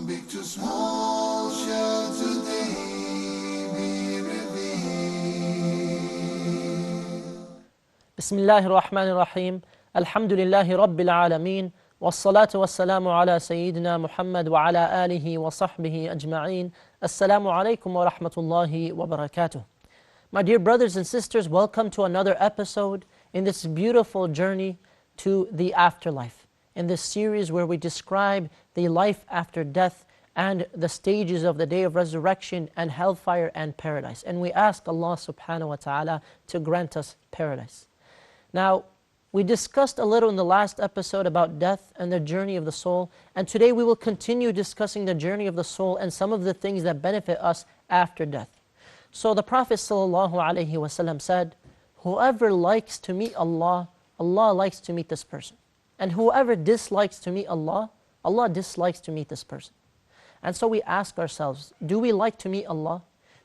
big to small shall today be revealed. Bismillahir Rahmanir Rahim. Alhamdulillahi Rabbil Alameen. Wassalatu wassalamu ala Sayyidina Muhammad wa ala alihi wa sahbihi ajma'een. Assalamu alaikum wa rahmatullahi wa barakatuh. My dear brothers and sisters, welcome to another episode in this beautiful journey to the afterlife. In this series where we describe the life after death and the stages of the day of resurrection and hellfire and paradise. And we ask Allah subhanahu wa ta'ala to grant us paradise. Now, we discussed a little in the last episode about death and the journey of the soul, and today we will continue discussing the journey of the soul and some of the things that benefit us after death. So the Prophet ﷺ said, whoever likes to meet Allah, Allah likes to meet this person. And whoever dislikes to meet Allah, Allah dislikes to meet this person. And so we ask ourselves, do we like to meet Allah?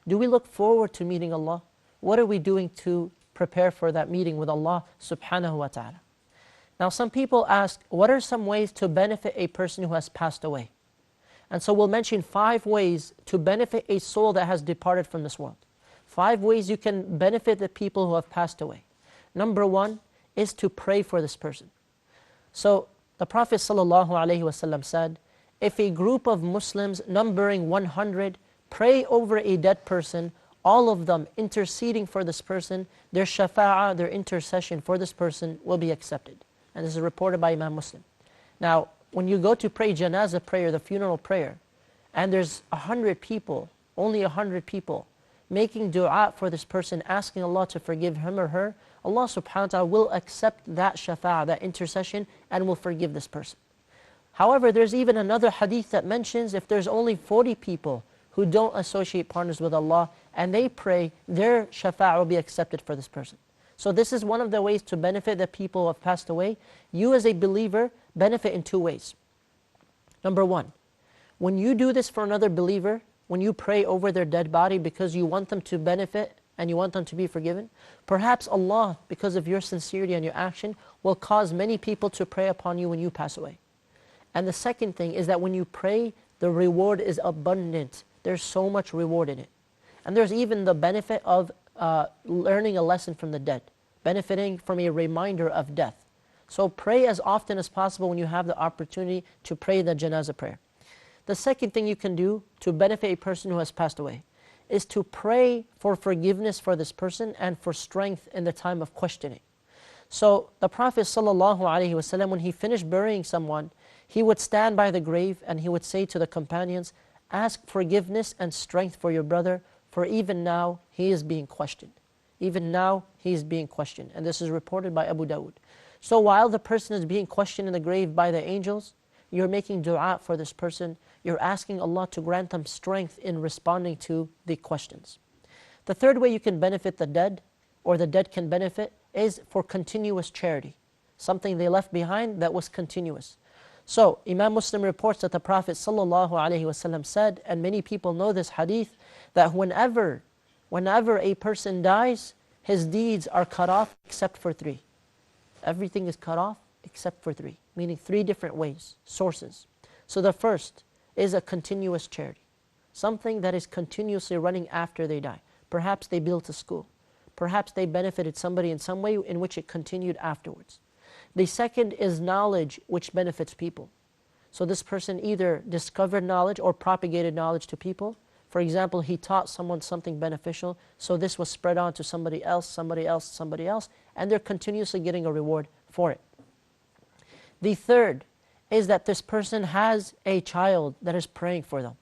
Do we look forward to meeting Allah? What are we doing to prepare for that meeting with Allah subhanahu wa ta'ala? Now some people ask, what are some ways to benefit a person who has passed away? And so we'll mention 5 ways to benefit a soul that has departed from this world. 5 ways you can benefit the people who have passed away. Number 1 is to pray for this person. So the Prophet ﷺ said, if a group of Muslims numbering 100 pray over a dead person, all of them interceding for this person, their shafa'ah, their intercession for this person will be accepted. And this is reported by Imam Muslim. Now, when you go to pray janazah prayer, the funeral prayer, and there's 100 people, only 100 people, making dua for this person, asking Allah to forgive him or her, Allah subhanahu wa ta'ala will accept that shafa'ah, that intercession, and will forgive this person. However, there's even another hadith that mentions if there's only 40 people who don't associate partners with Allah, and they pray, their shafa'ah will be accepted for this person. So this is one of the ways to benefit the people who have passed away. You as a believer benefit in 2 ways. Number 1, when you do this for another believer, when you pray over their dead body because you want them to benefit and you want them to be forgiven, perhaps Allah, because of your sincerity and your action, will cause many people to pray upon you when you pass away. And the second thing is that when you pray, the reward is abundant. There's so much reward in it. And there's even the benefit of learning a lesson from the dead, benefiting from a reminder of death. So pray as often as possible when you have the opportunity to pray the janazah prayer. The second thing you can do to benefit a person who has passed away is to pray for forgiveness for this person and for strength in the time of questioning. So the Prophet ﷺ, when he finished burying someone, he would stand by the grave and he would say to the companions, ask forgiveness and strength for your brother, for even now he is being questioned. Even now he is being questioned. And this is reported by Abu Dawud. So while the person is being questioned in the grave by the angels, you're making dua for this person. You're asking Allah to grant them strength in responding to the questions. The third way you can benefit the dead, or the dead can benefit, is for continuous charity. Something they left behind that was continuous. So Imam Muslim reports that the Prophet ﷺ said, and many people know this hadith, that whenever a person dies, his deeds are cut off except for 3. Everything is cut off except for 3, meaning 3 different ways, sources. So the first is a continuous charity, something that is continuously running after they die. Perhaps they built a school. Perhaps they benefited somebody in some way in which it continued afterwards. The second is knowledge which benefits people. So this person either discovered knowledge or propagated knowledge to people. For example, he taught someone something beneficial, so this was spread on to somebody else, somebody else, somebody else, and they're continuously getting a reward for it. The third is that this person has a child that is praying for them.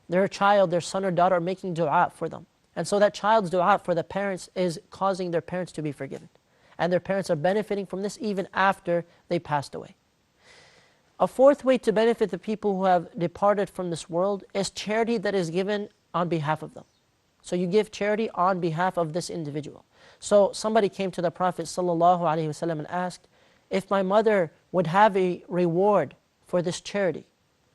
Their child, their son or daughter are making dua for them. And so that child's dua for the parents is causing their parents to be forgiven. And their parents are benefiting from this even after they passed away. A fourth way to benefit the people who have departed from this world is charity that is given on behalf of them. So you give charity on behalf of this individual. So somebody came to the Prophet ﷺ and asked, if my mother would have a reward for this charity,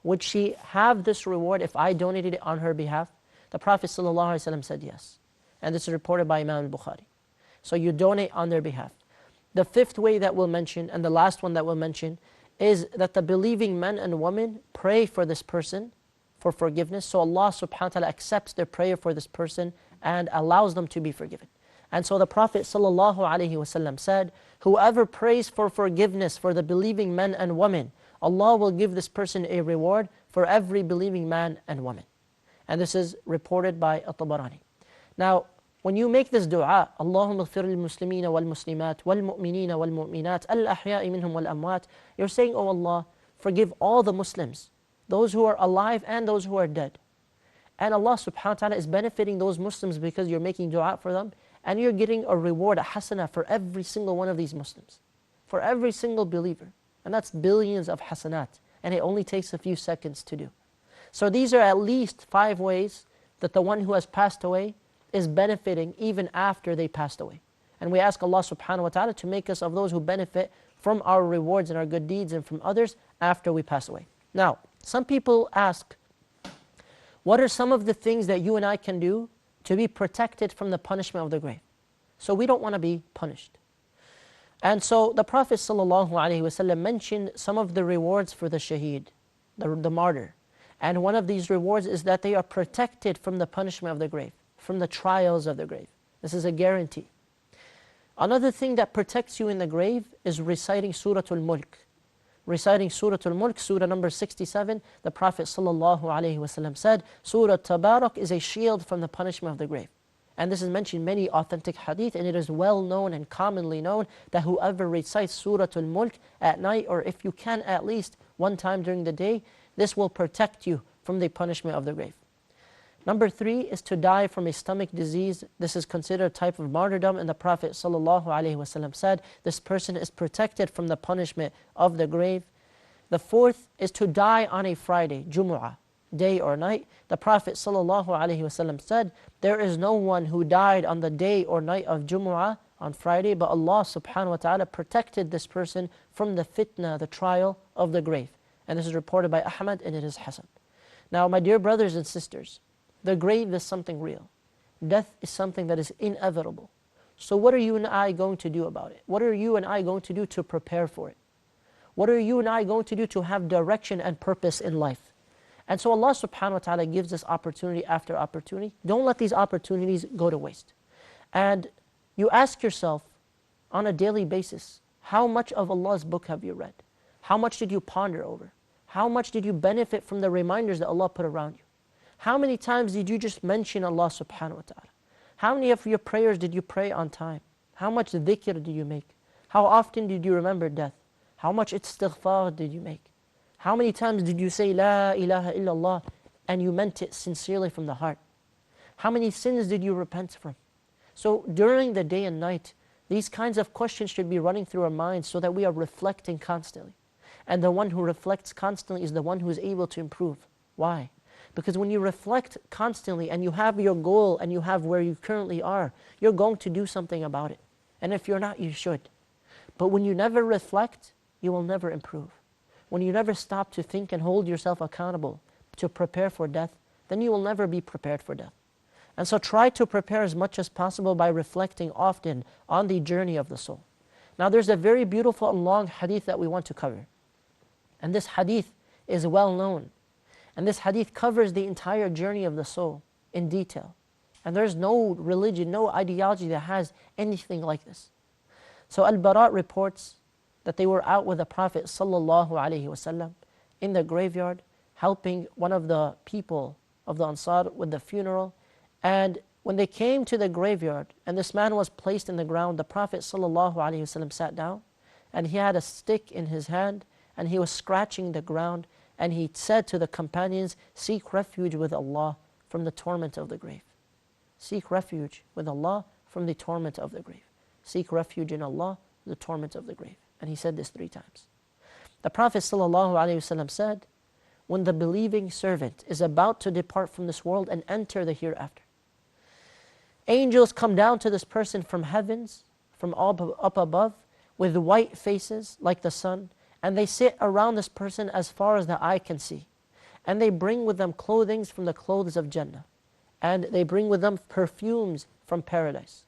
would she have this reward if I donated it on her behalf? The Prophet ﷺ said yes. And this is reported by Imam al-Bukhari. So you donate on their behalf. The fifth way that we'll mention, and the last one that we'll mention, is that the believing men and women pray for this person for forgiveness. So Allah subhanahu wa ta'ala accepts their prayer for this person and allows them to be forgiven. And so the Prophet sallallahu alaihi wasallam said, whoever prays for forgiveness for the believing men and women, Allah will give this person a reward for every believing man and woman. And this is reported by At-Tabarani. Now, when you make this dua, Allahumma ighfir lil muslimina wal muslimat wal mu'minina wal mu'minat al ahya'i minhum wal amwat, you're saying, oh Allah, forgive all the Muslims, those who are alive and those who are dead. And Allah subhanahu wa ta'ala is benefiting those Muslims because you're making dua for them, and you're getting a reward, a hasanah for every single one of these Muslims, for every single believer. And that's billions of hasanat, and it only takes a few seconds to do. So these are at least 5 ways that the one who has passed away is benefiting even after they passed away. And we ask Allah subhanahu wa ta'ala to make us of those who benefit from our rewards and our good deeds and from others after we pass away. Now, some people ask, what are some of the things that you and I can do to be protected from the punishment of the grave? So we don't want to be punished. And so the Prophet ﷺ mentioned some of the rewards for the shaheed, the martyr. And one of these rewards is that they are protected from the punishment of the grave, from the trials of the grave. This is a guarantee. Another thing that protects you in the grave is reciting Surah Al-Mulk. Reciting Surah Al-Mulk, Surah number 67, the Prophet ﷺ said, Surah Tabarak is a shield from the punishment of the grave. And this is mentioned in many authentic hadith, and it is well known and commonly known that whoever recites Surah Al-Mulk at night, or if you can at least one time during the day, this will protect you from the punishment of the grave. Number 3 is to die from a stomach disease. This is considered a type of martyrdom, and the Prophet ﷺ said, this person is protected from the punishment of the grave. The 4th is to die on a Friday, Jumu'ah, day or night. The Prophet ﷺ said, there is no one who died on the day or night of Jumu'ah, on Friday, but Allah subhanahu wa ta'ala protected this person from the fitna, the trial of the grave. And this is reported by Ahmad, and it is Hasan. Now, my dear brothers and sisters, the grave is something real. Death is something that is inevitable. So what are you and I going to do about it? What are you and I going to do to prepare for it? What are you and I going to do to have direction and purpose in life? And so Allah subhanahu wa ta'ala gives us opportunity after opportunity. Don't let these opportunities go to waste. And you ask yourself on a daily basis, how much of Allah's book have you read? How much did you ponder over? How much did you benefit from the reminders that Allah put around you? How many times did you just mention Allah subhanahu wa ta'ala? How many of your prayers did you pray on time? How much dhikr did you make? How often did you remember death? How much istighfar did you make? How many times did you say La ilaha illallah and you meant it sincerely from the heart? How many sins did you repent from? So during the day and night, these kinds of questions should be running through our minds so that we are reflecting constantly. And the one who reflects constantly is the one who is able to improve. Why? Because when you reflect constantly and you have your goal and you have where you currently are, you're going to do something about it. And if you're not, you should. But when you never reflect, you will never improve. When you never stop to think and hold yourself accountable to prepare for death, then you will never be prepared for death. And so try to prepare as much as possible by reflecting often on the journey of the soul. Now there's a very beautiful and long hadith that we want to cover. And this hadith is well known. And this hadith covers the entire journey of the soul in detail. And there's no religion, no ideology that has anything like this. So Al-Bara reports that they were out with the Prophet ﷺ in the graveyard, helping one of the people of the Ansar with the funeral. And when they came to the graveyard and this man was placed in the ground, the Prophet ﷺ sat down, and he had a stick in his hand, and he was scratching the ground. And he said to the companions, seek refuge with Allah from the torment of the grave. Seek refuge with Allah from the torment of the grave. Seek refuge in Allah, the torment of the grave. And he said this 3 times. The Prophet ﷺ said, when the believing servant is about to depart from this world and enter the hereafter, angels come down to this person from heavens, from up above, with white faces like the sun, and they sit around this person as far as the eye can see. And they bring with them clothing from the clothes of Jannah. And they bring with them perfumes from paradise.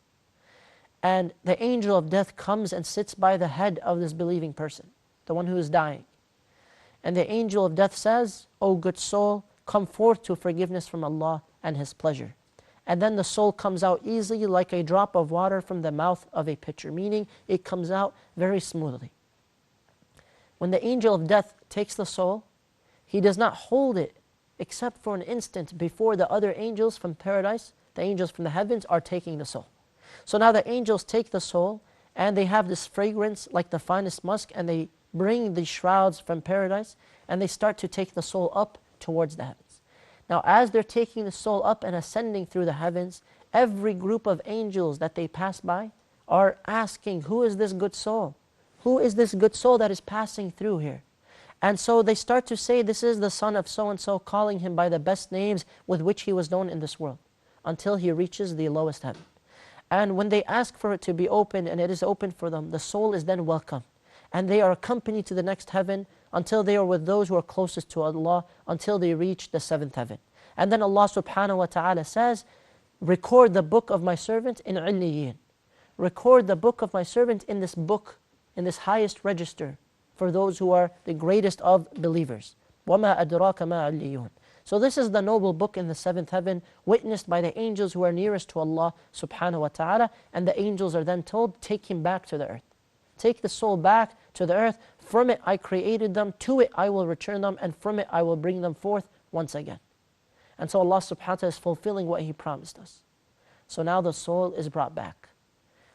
And the angel of death comes and sits by the head of this believing person, the one who is dying. And the angel of death says, O good soul, come forth to forgiveness from Allah and His pleasure. And then the soul comes out easily like a drop of water from the mouth of a pitcher, meaning it comes out very smoothly. When the angel of death takes the soul, he does not hold it except for an instant before the other angels from paradise, the angels from the heavens, are taking the soul. So now the angels take the soul, and they have this fragrance like the finest musk, and they bring the shrouds from paradise, and they start to take the soul up towards the heavens. Now as they're taking the soul up and ascending through the heavens, every group of angels that they pass by are asking, who is this good soul? Who is this good soul that is passing through here? And so they start to say, this is the son of so-and-so, calling him by the best names with which he was known in this world, until he reaches the lowest heaven. And when they ask for it to be opened, and it is opened for them, the soul is then welcome. And they are accompanied to the next heaven until they are with those who are closest to Allah, until they reach the seventh heaven. And then Allah subhanahu wa ta'ala says, record the book of my servant in Illiyin. Record the book of my servant in this book, in this highest register, for those who are the greatest of believers. وَمَا أَدْرَاكَ مَا عِلِّيُّونَ. So this is the noble book in the seventh heaven, witnessed by the angels who are nearest to Allah subhanahu wa ta'ala, and the angels are then told, take him back to the earth. Take the soul back to the earth. From it I created them, to it I will return them, and from it I will bring them forth once again. And so Allah subhanahu wa ta'ala is fulfilling what He promised us. So now the soul is brought back.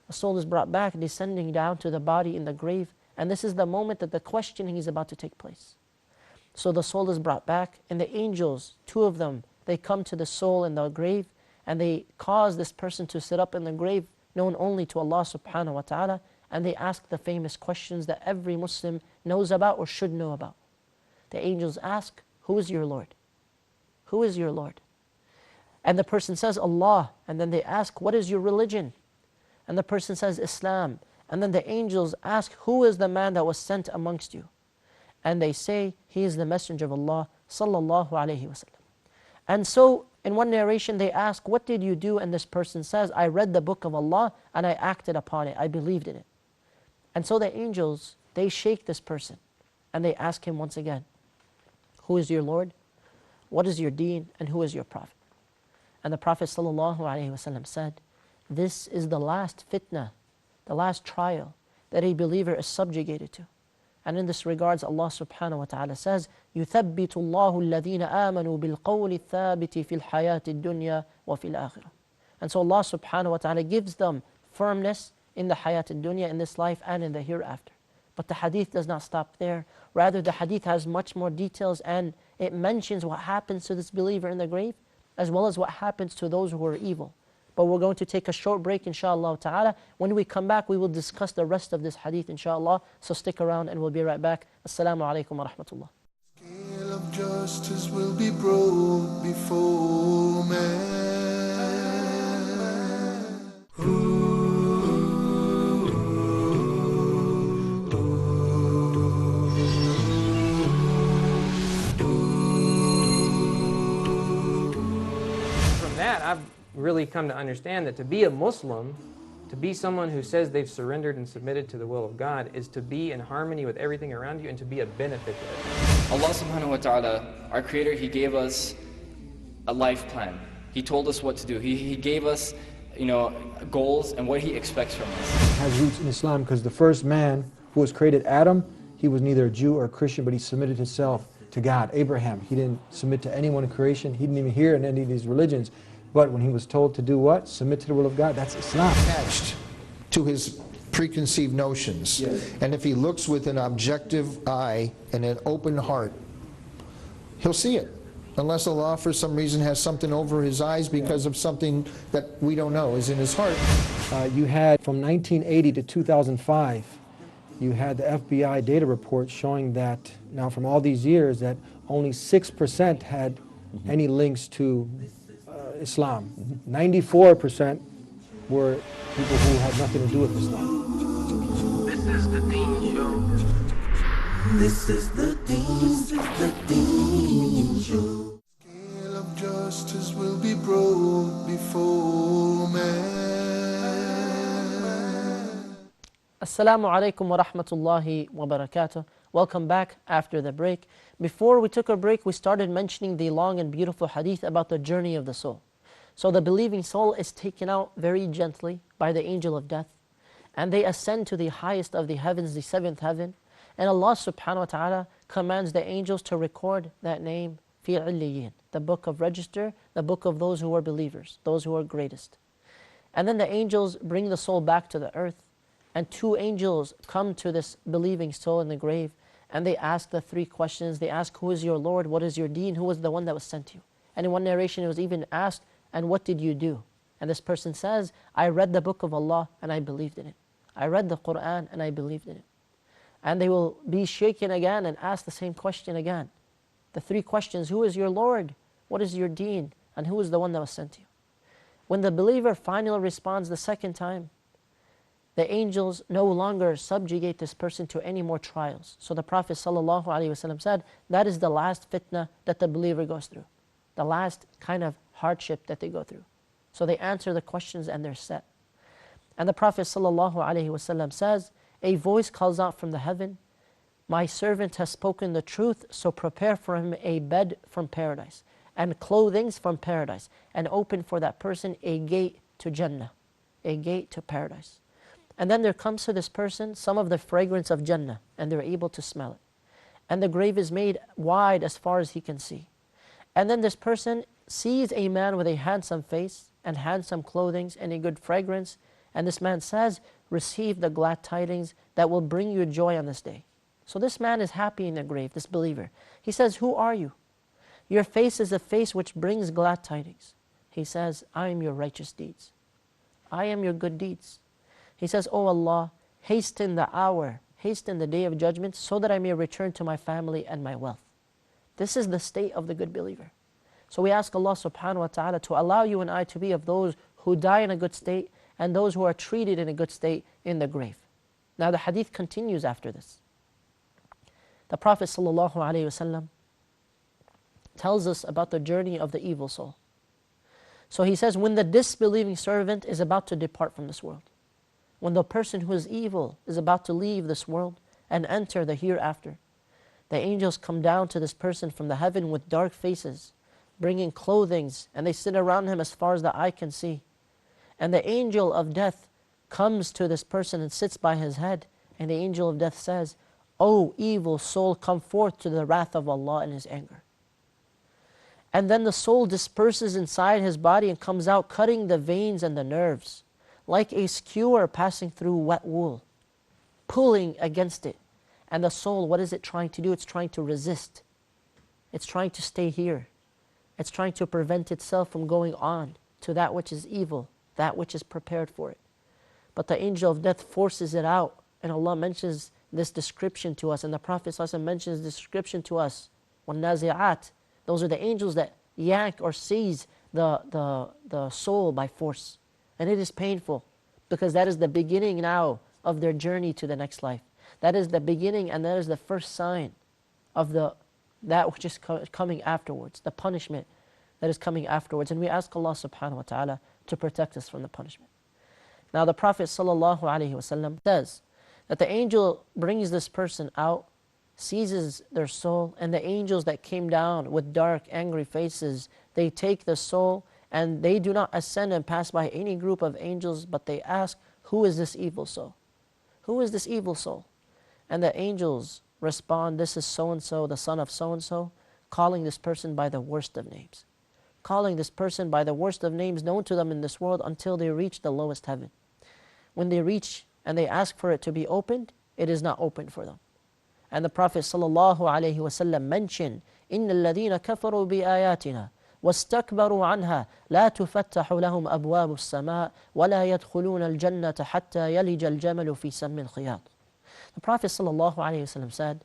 The soul is brought back, descending down to the body in the grave, and this is the moment that the questioning is about to take place. So the soul is brought back, and the angels, two of them, they come to the soul in the grave, and they cause this person to sit up in the grave, known only to Allah subhanahu wa ta'ala, and they ask the famous questions that every Muslim knows about or should know about. The angels ask, who is your Lord? Who is your Lord? And the person says, Allah. And then they ask, what is your religion? And the person says, Islam. And then the angels ask, who is the man that was sent amongst you? And they say, he is the messenger of Allah sallallahu alayhi wasallam. And so in one narration they ask, what did you do? And this person says, I read the book of Allah and I acted upon it, I believed in it. And so the angels, they shake this person and they ask him once again, who is your Lord? What is your deen? And who is your Prophet? And the Prophet sallallahu alayhi wasallam said, this is the last fitna, the last trial that a believer is subjugated to. And in this regards, Allah subhanahu wa ta'ala says, يُثَبِّتُ اللَّهُ الَّذِينَ آمَنُوا بِالْقَوْلِ الثَّابِتِ فِي الْحَيَاةِ الدُّنْيَا وَفِي الْآخِرَةِ. And so Allah subhanahu wa ta'ala gives them firmness in the hayat al-dunya, in this life, and in the hereafter. But the hadith does not stop there. Rather, the hadith has much more details, and it mentions what happens to this believer in the grave, as well as what happens to those who are evil. But we're going to take a short break, inshaAllah ta'ala. When we come back, we will discuss the rest of this hadith, inshaAllah. So stick around and we'll be right back. Assalamu alaikum wa rahmatullah. Scale of justice will be broke before man. From that, I've really come to understand that to be a Muslim, to be someone who says they've surrendered and submitted to the will of God, is to be in harmony with everything around you and to be a benefit to it. Allah subhanahu wa ta'ala, our Creator, He gave us a life plan. He told us what to do. He gave us, goals and what He expects from us. It has roots in Islam because the first man who was created, Adam, he was neither a Jew or a Christian, but he submitted himself to God. Abraham, he didn't submit to anyone in creation. He didn't even hear in any of these religions. But when he was told to do what? Submit to the will of God, that's Islam. Attached to his preconceived notions. Yes. And if he looks with an objective eye and an open heart, he'll see it. Unless Allah for some reason has something over his eyes because of something that we don't know is in his heart. You had from 1980 to 2005, you had the FBI data report showing that now from all these years that only 6% had any links to Islam. 94% were people who had nothing to do with Islam. This is the Deen Show. This is the Deen Show. Scale of justice will be broke before man. Assalamu alaikum wa rahmatullahi wa barakatuh. Welcome back after the break. Before we took a break, we started mentioning the long and beautiful hadith about the journey of the soul. So the believing soul is taken out very gently by the angel of death, and they ascend to the highest of the heavens, the seventh heaven, and Allah subhanahu wa ta'ala commands the angels to record that name, fi illiyin, the book of register, the book of those who are believers, those who are greatest. And then the angels bring the soul back to the earth, and two angels come to this believing soul in the grave, and they ask the three questions. They ask, who is your Lord? What is your deen? Who was the one that was sent to you? And in one narration it was even asked, and what did you do? And this person says, I read the book of Allah and I believed in it. I read the Quran and I believed in it. And they will be shaken again and ask the same question again. The three questions: who is your Lord? What is your deen? And who is the one that was sent to you? When the believer finally responds the second time, the angels no longer subjugate this person to any more trials. So the Prophet ﷺ said, that is the last fitna that the believer goes through. The last kind of hardship that they go through. So they answer the questions and they're set. And the Prophet ﷺ says, a voice calls out from the heaven, my servant has spoken the truth, so prepare for him a bed from paradise, and clothings from paradise, and open for that person a gate to Jannah, a gate to paradise. And then there comes to this person some of the fragrance of Jannah, and they're able to smell it. And the grave is made wide as far as he can see. And then this person sees a man with a handsome face, and handsome clothing, and a good fragrance, and this man says, receive the glad tidings that will bring you joy on this day. So this man is happy in the grave, this believer. He says, who are you? Your face is a face which brings glad tidings. He says, I am your righteous deeds. I am your good deeds. He says, oh Allah, hasten the hour, hasten the day of judgment, so that I may return to my family and my wealth. This is the state of the good believer. So we ask Allah subhanahu wa ta'ala to allow you and I to be of those who die in a good state, and those who are treated in a good state in the grave. Now the hadith continues after this. The Prophet ﷺ tells us about the journey of the evil soul. So he says, when the disbelieving servant is about to depart from this world, when the person who is evil is about to leave this world and enter the hereafter, the angels come down to this person from the heaven with dark faces, bringing clothings, and they sit around him as far as the eye can see. And the angel of death comes to this person and sits by his head, and the angel of death says, O evil soul, come forth to the wrath of Allah and His anger. And then the soul disperses inside his body and comes out, cutting the veins and the nerves, like a skewer passing through wet wool, pulling against it. And the soul, what is it trying to do? It's trying to resist. It's trying to stay here. It's trying to prevent itself from going on to that which is evil, that which is prepared for it. But the angel of death forces it out, and Allah mentions this description to us, and the Prophet ﷺ mentions this description to us. وَالنَّازِعَاتِ, those are the angels that yank or seize the soul by force. And it is painful, because that is the beginning now of their journey to the next life. That is the beginning, and that is the first sign of that which is coming afterwards, the punishment that is coming afterwards. And we ask Allah subhanahu wa ta'ala to protect us from the punishment. Now the Prophet ﷺ says that the angel brings this person out, seizes their soul, and the angels that came down with dark, angry faces, they take the soul, and they do not ascend and pass by any group of angels, but they ask, who is this evil soul? Who is this evil soul? And the angels respond, this is so-and-so, the son of so-and-so, calling this person by the worst of names. Calling this person by the worst of names known to them in this world until they reach the lowest heaven. When they reach and they ask for it to be opened, it is not opened for them. And the Prophet ﷺ mentioned, إِنَّ الَّذِينَ كَفَرُوا بِآيَاتِنَا وَاسْتَكْبَرُوا عَنْهَا لَا تُفَتَّحُ لَهُمْ أَبْوَابُ السَّمَاءِ وَلَا يَدْخُلُونَ الْجَنَّةَ حَتَّى يَلِجَ الْجَمَلُ فِي سَمِّ الْخِيَاطِ. The Prophet ﷺ said,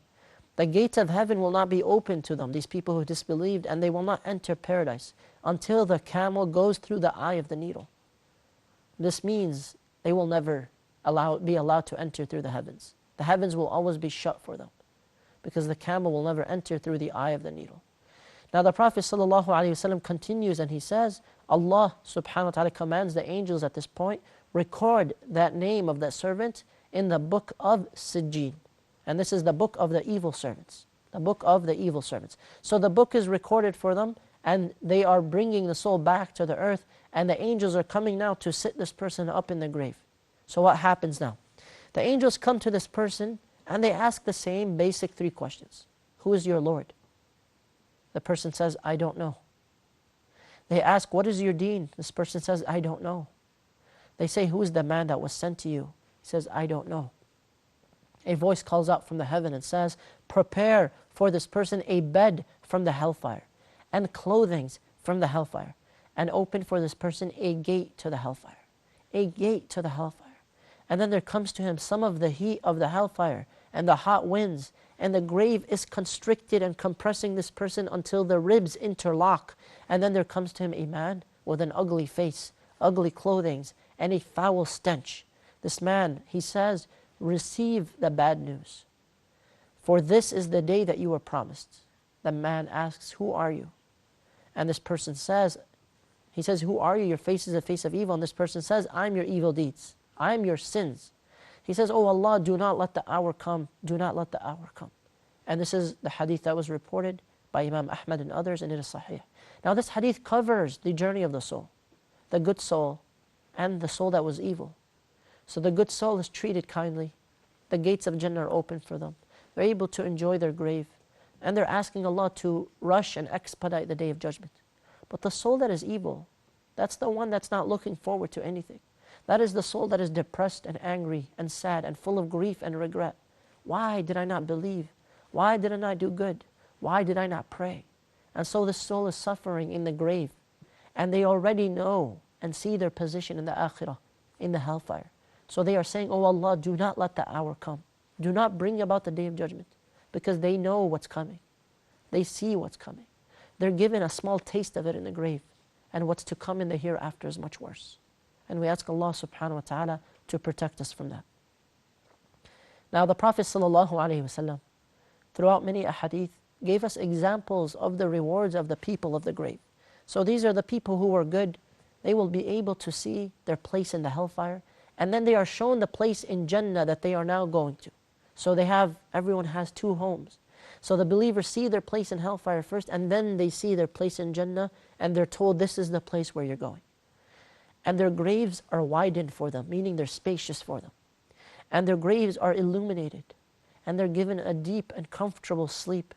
the gate of heaven will not be open to them, these people who disbelieved, and they will not enter paradise until the camel goes through the eye of the needle. This means they will never be allowed to enter through the heavens. The heavens will always be shut for them, because the camel will never enter through the eye of the needle. Now the Prophet ﷺ continues and he says, Allah subhanahu wa ta'ala commands the angels at this point, record that name of that servant in the book of Sijjin. And this is the book of the evil servants. The book of the evil servants. So the book is recorded for them, and they are bringing the soul back to the earth, and the angels are coming now to sit this person up in the grave. So what happens now? The angels come to this person, and they ask the same basic 3 questions. Who is your Lord? The person says, I don't know. They ask, what is your deen? This person says, I don't know. They say, who is the man that was sent to you? He says, I don't know. A voice calls out from the heaven and says, prepare for this person a bed from the hellfire, and clothing from the hellfire, and open for this person a gate to the hellfire. A gate to the hellfire. And then there comes to him some of the heat of the hellfire, and the hot winds, and the grave is constricted and compressing this person until the ribs interlock. And then there comes to him a man with an ugly face, ugly clothing, and a foul stench. This man, he says, receive the bad news, for this is the day that you were promised. The man asks, who are you? And this person says, he says, who are you? Your face is a face of evil. And this person says, I'm your evil deeds. I'm your sins. He says, oh Allah, do not let the hour come. Do not let the hour come. And this is the hadith that was reported by Imam Ahmad and others, and it is sahih. Now this hadith covers the journey of the soul, the good soul and the soul that was evil. So the good soul is treated kindly. The gates of Jannah are open for them. They're able to enjoy their grave. And they're asking Allah to rush and expedite the day of judgment. But the soul that is evil, that's the one that's not looking forward to anything. That is the soul that is depressed and angry and sad and full of grief and regret. Why did I not believe? Why did I not do good? Why did I not pray? And so the soul is suffering in the grave. And they already know and see their position in the akhirah, in the hellfire. So they are saying, oh Allah, do not let the hour come. Do not bring about the day of judgment. Because they know what's coming. They see what's coming. They're given a small taste of it in the grave. And what's to come in the hereafter is much worse. And we ask Allah subhanahu wa ta'ala to protect us from that. Now the Prophet sallallahu alaihi wasallam, throughout many ahadith, gave us examples of the rewards of the people of the grave. So these are the people who were good. They will be able to see their place in the hellfire. And then they are shown the place in Jannah that they are now going to. So everyone has 2 homes. So the believers see their place in hellfire first, and then they see their place in Jannah, and they're told this is the place where you're going. And their graves are widened for them, meaning they're spacious for them. And their graves are illuminated, and they're given a deep and comfortable sleep.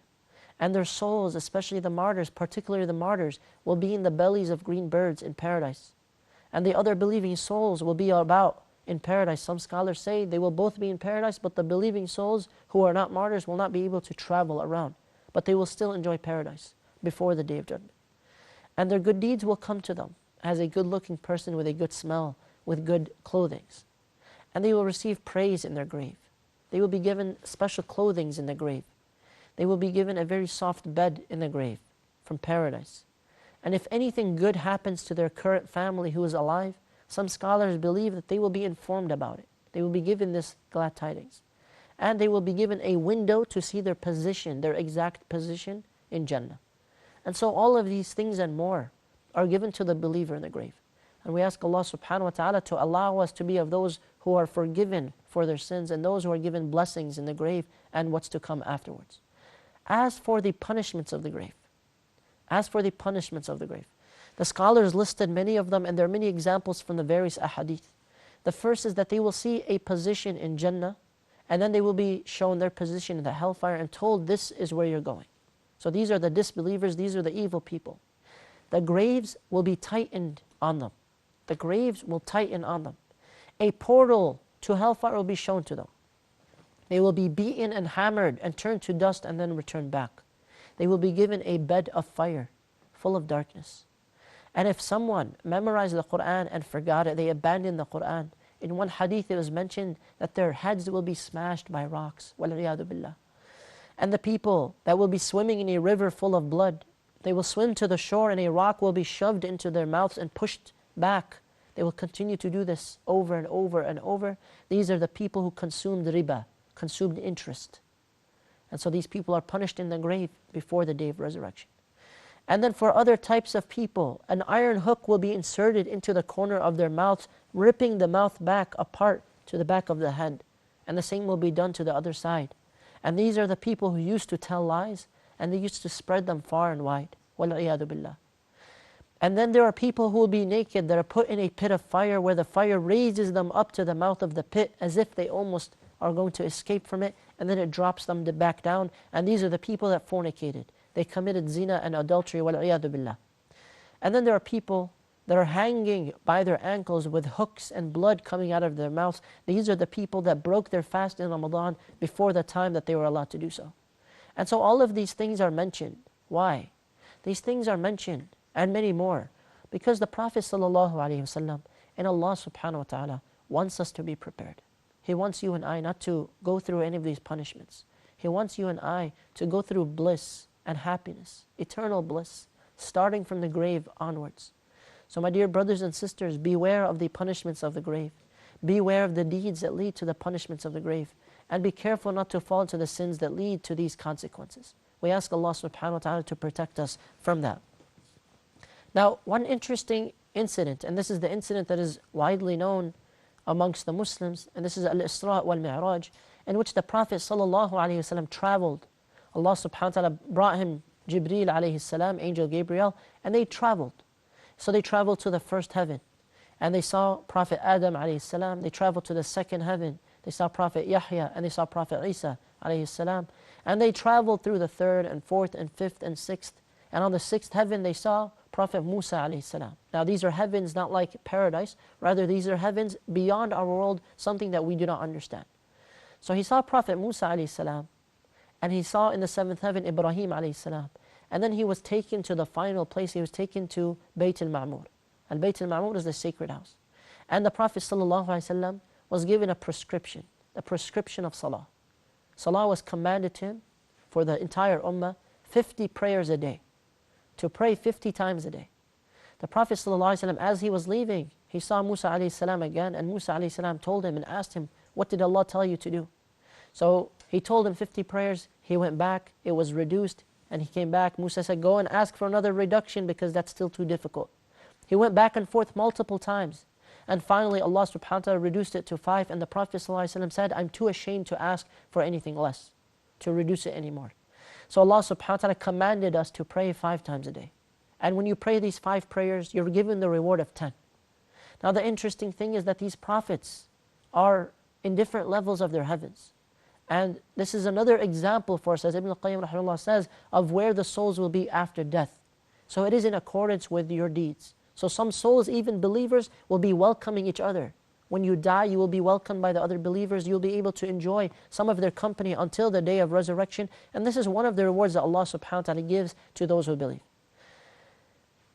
And their souls, especially the martyrs, particularly the martyrs, will be in the bellies of green birds in paradise. And the other believing souls will be about in paradise. Some scholars say they will both be in paradise, but the believing souls who are not martyrs will not be able to travel around. But they will still enjoy paradise before the day of judgment. And their good deeds will come to them as a good-looking person with a good smell, with good clothing. And they will receive praise in their grave. They will be given special clothing in the grave. They will be given a very soft bed in the grave from paradise. And if anything good happens to their current family who is alive, some scholars believe that they will be informed about it. They will be given this glad tidings. And they will be given a window to see their position, their exact position in Jannah. And so all of these things and more are given to the believer in the grave. And we ask Allah subhanahu wa ta'ala to allow us to be of those who are forgiven for their sins and those who are given blessings in the grave and what's to come afterwards. As for the punishments of the grave, the scholars listed many of them, and there are many examples from the various ahadith. The first is that they will see a position in Jannah, and then they will be shown their position in the hellfire and told this is where you're going. So these are the disbelievers, these are the evil people. The graves will be tightened on them. The graves will tighten on them. A portal to hellfire will be shown to them. They will be beaten and hammered and turned to dust and then returned back. They will be given a bed of fire full of darkness. And if someone memorized the Qur'an and forgot it, they abandoned the Qur'an. In one hadith it was mentioned that their heads will be smashed by rocks. وَالْعِيَاذُ بِاللَّهِ. And the people that will be swimming in a river full of blood, they will swim to the shore and a rock will be shoved into their mouths and pushed back. They will continue to do this over and over and over. These are the people who consumed riba, consumed interest. And so these people are punished in the grave before the day of resurrection. And then for other types of people, an iron hook will be inserted into the corner of their mouths, ripping the mouth back apart to the back of the head. And the same will be done to the other side. And these are the people who used to tell lies, and they used to spread them far and wide. وَالْعِيَاذُ بِاللَّهِ. And then there are people who will be naked, that are put in a pit of fire, where the fire raises them up to the mouth of the pit, as if they almost are going to escape from it, and then it drops them back down. And these are the people that fornicated. They committed zina and adultery, وَالْعِيَاذُ بِاللَّهِ. And then there are people that are hanging by their ankles with hooks and blood coming out of their mouths. These are the people that broke their fast in Ramadan before the time that they were allowed to do so. And so all of these things are mentioned. Why? These things are mentioned, and many more, because the Prophet ﷺ and Allah subhanahu wa ta'ala wants us to be prepared. He wants you and I not to go through any of these punishments. He wants you and I to go through bliss and happiness, eternal bliss, starting from the grave onwards. So my dear brothers and sisters, beware of the punishments of the grave. Beware of the deeds that lead to the punishments of the grave. And be careful not to fall into the sins that lead to these consequences. We ask Allah subhanahu wa ta'ala to protect us from that. Now, one interesting incident, and this is the incident that is widely known amongst the Muslims, and this is Al-Isra wal-Mi'raj, in which the Prophet sallallahu alaihi wasallam traveled. Allah subhanahu wa ta'ala brought him Jibreel alayhi salam, Angel Gabriel, and they traveled. So they traveled to the first heaven, and they saw Prophet Adam alayhi salam. They traveled to the second heaven. They saw Prophet Yahya, and they saw Prophet Isa alayhi salam. And they traveled through the third and fourth and fifth and sixth. And on the sixth heaven they saw Prophet Musa alayhi salam. Now these are heavens not like paradise, rather these are heavens beyond our world, something that we do not understand. So he saw Prophet Musa alayhi salam, and he saw in the seventh heaven Ibrahim alayhi salam. And then he was taken to the final place. He was taken to Bayt al-Ma'mur. And Bayt al-Ma'mur is the sacred house. And the Prophet ﷺ was given a prescription, the prescription of salah. Salah was commanded to him for the entire ummah, 50 prayers a day, to pray 50 times a day. The Prophet ﷺ, as he was leaving, he saw Musa alayhi salam again, and Musa alayhi salam told him and asked him, what did Allah tell you to do? So he told him 50 prayers. He went back, it was reduced, and he came back. Musa said, go and ask for another reduction because that's still too difficult. He went back and forth multiple times. And finally Allah subhanahu wa ta'ala reduced it to 5, and the Prophet ﷺ said, I'm too ashamed to ask for anything less, to reduce it anymore. So Allah subhanahu wa ta'ala commanded us to pray 5 times a day. And when you pray these 5 prayers, you're given the reward of 10. Now the interesting thing is that these prophets are in different levels of their heavens. And this is another example for us, as Ibn al-Qayyim rahimahullah says, of where the souls will be after death. So it is in accordance with your deeds. So some souls, even believers, will be welcoming each other. When you die, you will be welcomed by the other believers. You'll be able to enjoy some of their company until the day of resurrection. And this is one of the rewards that Allah subhanahu wa ta'ala gives to those who believe.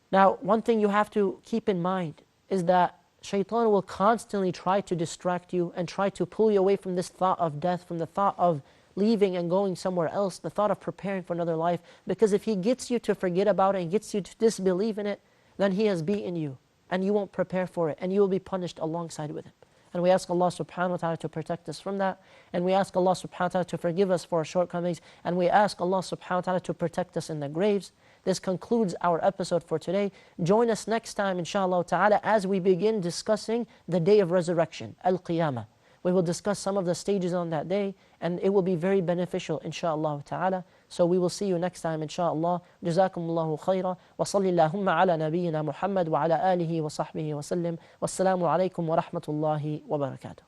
Now, one thing you have to keep in mind is that Shaitan will constantly try to distract you and try to pull you away from this thought of death, from the thought of leaving and going somewhere else, the thought of preparing for another life. Because if he gets you to forget about it and gets you to disbelieve in it, then he has beaten you and you won't prepare for it, and you will be punished alongside with him. And we ask Allah subhanahu wa ta'ala to protect us from that. And we ask Allah subhanahu wa ta'ala to forgive us for our shortcomings. And we ask Allah subhanahu wa ta'ala to protect us in the graves. This concludes our episode for today. Join us next time, inshallah ta'ala, as we begin discussing the day of resurrection, Al-Qiyamah. We will discuss some of the stages on that day, and it will be very beneficial, inshallah ta'ala. So we will see you next time, inshallah. Jazakumullahu khaira. Wa salli Allahumma ala nabiyyina Muhammad wa ala alihi wa sahbihi wa sallim. Wassalamu alaikum wa rahmatullahi wa barakatuh.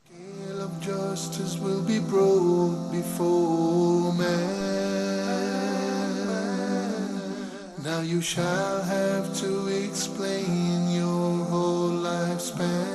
Scale of justice will be broke before man. Now you shall have to explain your whole lifespan.